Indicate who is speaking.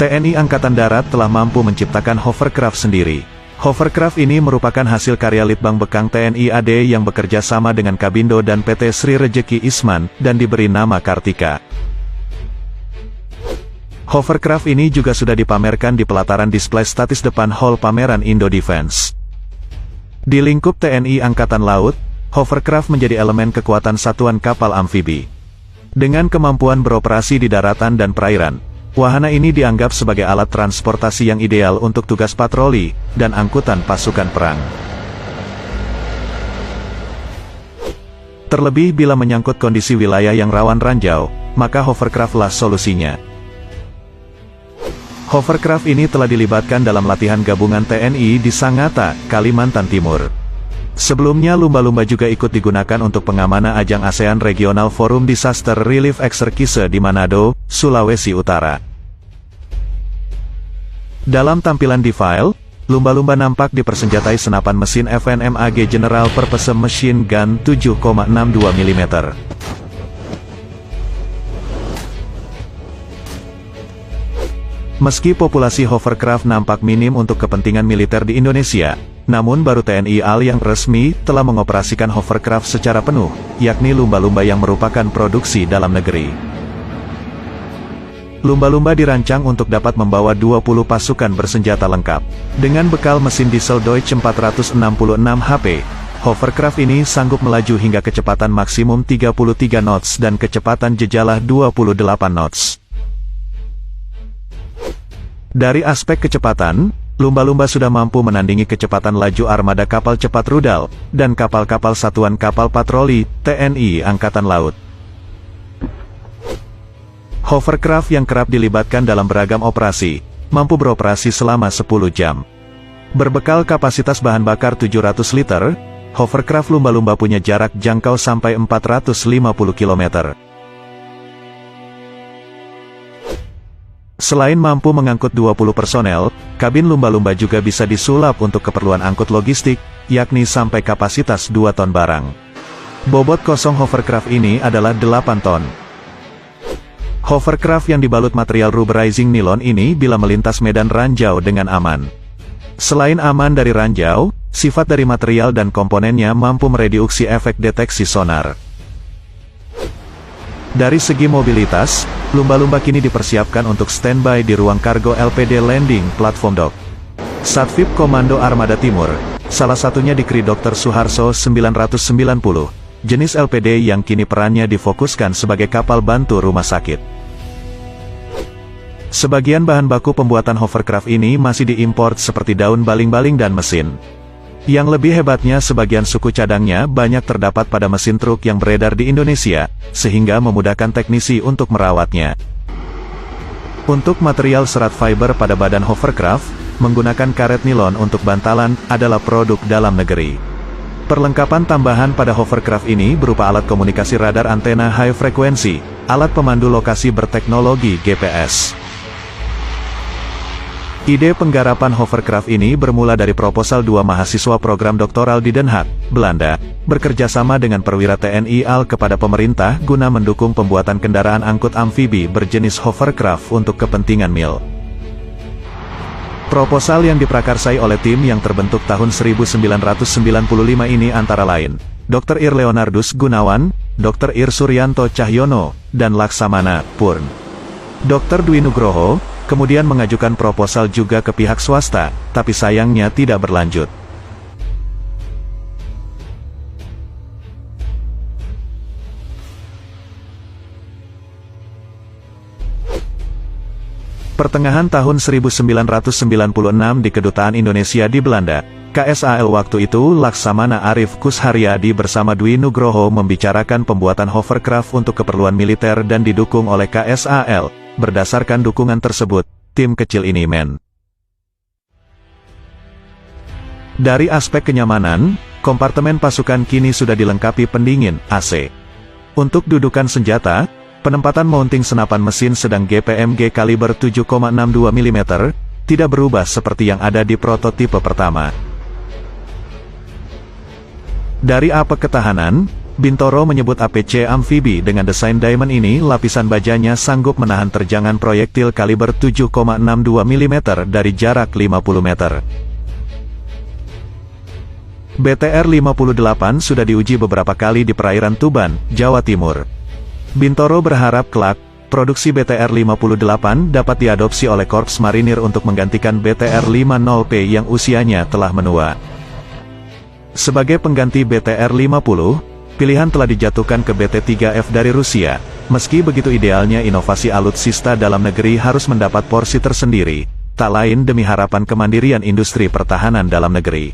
Speaker 1: TNI Angkatan Darat telah mampu menciptakan hovercraft sendiri. Hovercraft ini merupakan hasil karya Litbang Bekang TNI AD yang bekerja sama dengan Kabindo dan PT Sri Rejeki Isman, dan diberi nama Kartika. Hovercraft ini juga sudah dipamerkan di pelataran display statis depan hall pameran Indo Defense. Di lingkup TNI Angkatan Laut, hovercraft menjadi elemen kekuatan satuan kapal amfibi. Dengan kemampuan beroperasi di daratan dan perairan, wahana ini dianggap sebagai alat transportasi yang ideal untuk tugas patroli dan angkutan pasukan perang. Terlebih bila menyangkut kondisi wilayah yang rawan ranjau, maka hovercraft-lah solusinya. Hovercraft ini telah dilibatkan dalam latihan gabungan TNI di Sangatta, Kalimantan Timur. Sebelumnya lumba-lumba juga ikut digunakan untuk pengamanan ajang ASEAN Regional Forum Disaster Relief Exercise di Manado, Sulawesi Utara. Dalam tampilan di file, lumba-lumba nampak dipersenjatai senapan mesin FNMAG General Purpose Machine Gun 7,62 mm. Meski populasi hovercraft nampak minim untuk kepentingan militer di Indonesia, namun baru TNI AL yang resmi telah mengoperasikan hovercraft secara penuh, yakni lumba-lumba yang merupakan produksi dalam negeri. Lumba-lumba dirancang untuk dapat membawa 20 pasukan bersenjata lengkap. Dengan bekal mesin diesel Deutsch 466 HP, hovercraft ini sanggup melaju hingga kecepatan maksimum 33 knots dan kecepatan jejalah 28 knots. Dari aspek kecepatan, lumba-lumba sudah mampu menandingi kecepatan laju armada kapal cepat rudal, dan kapal-kapal satuan kapal patroli, TNI Angkatan Laut. Hovercraft yang kerap dilibatkan dalam beragam operasi, mampu beroperasi selama 10 jam. Berbekal kapasitas bahan bakar 700 liter, hovercraft lumba-lumba punya jarak jangkau sampai 450 km. Selain mampu mengangkut 20 personel, kabin lumba-lumba juga bisa disulap untuk keperluan angkut logistik, yakni sampai kapasitas 2 ton barang. Bobot kosong hovercraft ini adalah 8 ton. Hovercraft yang dibalut material rubberizing nilon ini bila melintas medan ranjau dengan aman. Selain aman dari ranjau, sifat dari material dan komponennya mampu mereduksi efek deteksi sonar. Dari segi mobilitas, lumba-lumba kini dipersiapkan untuk standby di ruang kargo LPD Landing Platform Dock. Satvip Komando Armada Timur, salah satunya dikri Dr. Suharso 990, jenis LPD yang kini perannya difokuskan sebagai kapal bantu rumah sakit. Sebagian bahan baku pembuatan hovercraft ini masih diimport seperti daun baling-baling dan mesin. Yang lebih hebatnya sebagian suku cadangnya banyak terdapat pada mesin truk yang beredar di Indonesia, sehingga memudahkan teknisi untuk merawatnya. Untuk material serat fiber pada badan hovercraft, menggunakan karet nilon untuk bantalan adalah produk dalam negeri. Perlengkapan tambahan pada hovercraft ini berupa alat komunikasi radar antena high frekuensi, alat pemandu lokasi berteknologi GPS. Ide penggarapan hovercraft ini bermula dari proposal 2 mahasiswa program doktoral di Den Haag, Belanda, bekerjasama dengan perwira TNI AL kepada pemerintah guna mendukung pembuatan kendaraan angkut amfibi berjenis hovercraft untuk kepentingan MIL. Proposal yang diprakarsai oleh tim yang terbentuk tahun 1995 ini antara lain, Dr. Ir Leonardus Gunawan, Dr. Ir Suryanto Cahyono, dan Laksamana Purn. Dr. Dwi Nugroho kemudian mengajukan proposal juga ke pihak swasta, tapi sayangnya tidak berlanjut. Pertengahan tahun 1996 di Kedutaan Indonesia di Belanda, KSAL waktu itu Laksamana Arif Kusharyadi bersama Dwi Nugroho membicarakan pembuatan hovercraft untuk keperluan militer dan didukung oleh KSAL. Berdasarkan dukungan tersebut, tim kecil ini Dari aspek kenyamanan, kompartemen pasukan kini sudah dilengkapi pendingin, AC. Untuk dudukan senjata, penempatan mounting senapan mesin sedang GPMG kaliber 7,62 mm, tidak berubah seperti yang ada di prototipe pertama. Dari aspek ketahanan, Bintoro menyebut APC amfibi dengan desain diamond ini lapisan bajanya sanggup menahan terjangan proyektil kaliber 7,62 mm dari jarak 50 meter. BTR-58 sudah diuji beberapa kali di perairan Tuban, Jawa Timur. Bintoro berharap kelak, produksi BTR-58 dapat diadopsi oleh Korps Marinir untuk menggantikan BTR-50P yang usianya telah menua. Sebagai pengganti BTR-50, pilihan telah dijatuhkan ke BT-3F dari Rusia. Meski begitu idealnya inovasi alutsista dalam negeri harus mendapat porsi tersendiri, tak lain demi harapan kemandirian industri pertahanan dalam negeri.